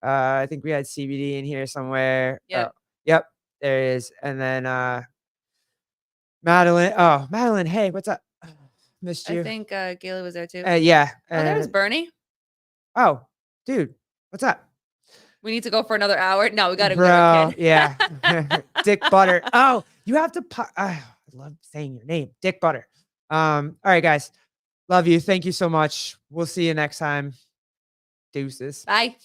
I think we had CBD in here somewhere. Yep. Yep, there it is. And then Madeline. Oh, Madeline, hey, what's up? Missed you. I think Gayla was there too. Yeah. Oh, there's Bernie. Oh, dude, what's up? We need to go for another hour. No, we got to Bro, kid. yeah. Dick Butter. Oh, you have to I love saying your name. Dick Butter. All right, guys. Love you. Thank you so much. We'll see you next time. Deuces. Bye.